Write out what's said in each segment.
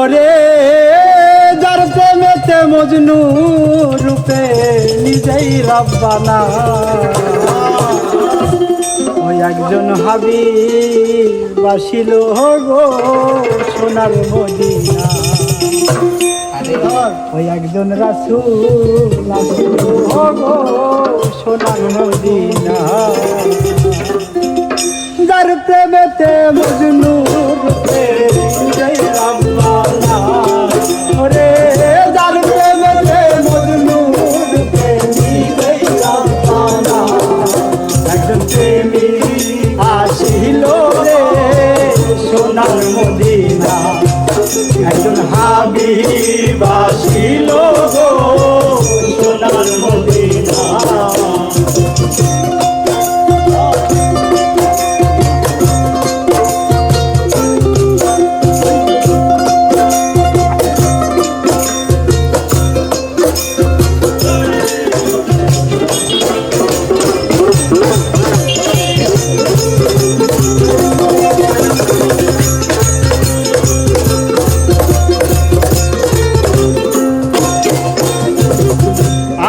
ওরে যার প্রেমেতে মজনু রূপে নিজেই রব্বানা, ওই একজন হাবিব বাসিল গো সোনার মদিনা, ওই একজন রাসূল আসিল গো সোনার মদিনা। যার প্রেমেতে মজনু রূপে নিজেই রব্বানা, ওরে যার প্রেমেতে মজনু রূপে নিজেই রব্বানা, একজন প্রেমিক আসিল রে সোনার মদিনা, একজন হাবিব আসিল গো সোনার মদিনা।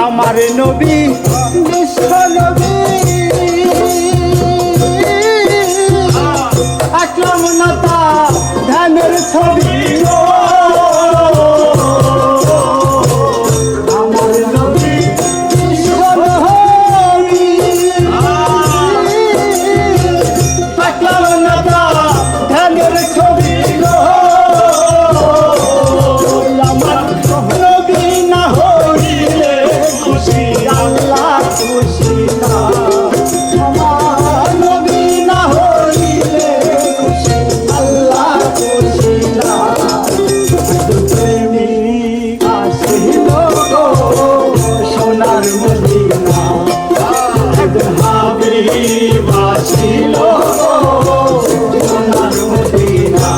আমার নবী বিশ্ব নবী আকরাম নাতা ধ্যানের ছবি, আমার নবী বিশ্ব নবী আকরাম নাতা ধ্যানের ছবি, আমার নবী না হইলে খুশি আল্লাহ খুশি না, আমার নবী না হইলে খুশি আল্লাহ খুশি না। প্রেমিক আসিল গো সোনার মদিনা, একজন হাবিব আসিল গো সোনার মদিনা।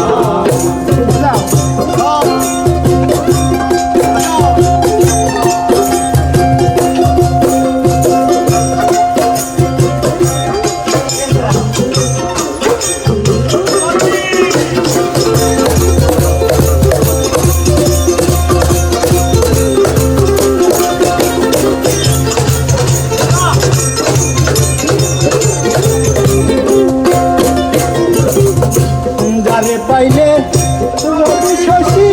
যারে পাইলে রবি শশী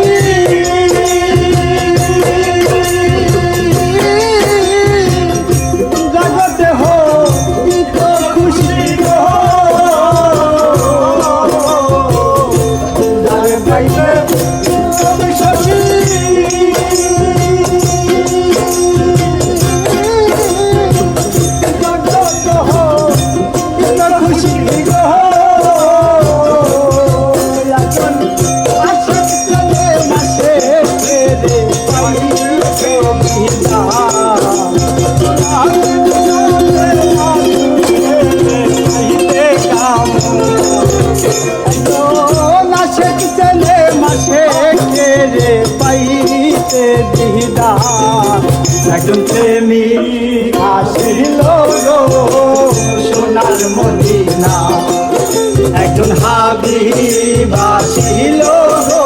জগতে হইত খুশি গো, যারে পাইলে রবি শশী জগতে হইত খুশি গো, পাইতে দিদার, একজন প্রেমিক আসিল গো সোনার মদিনা, একজন হাবিব আসিল গো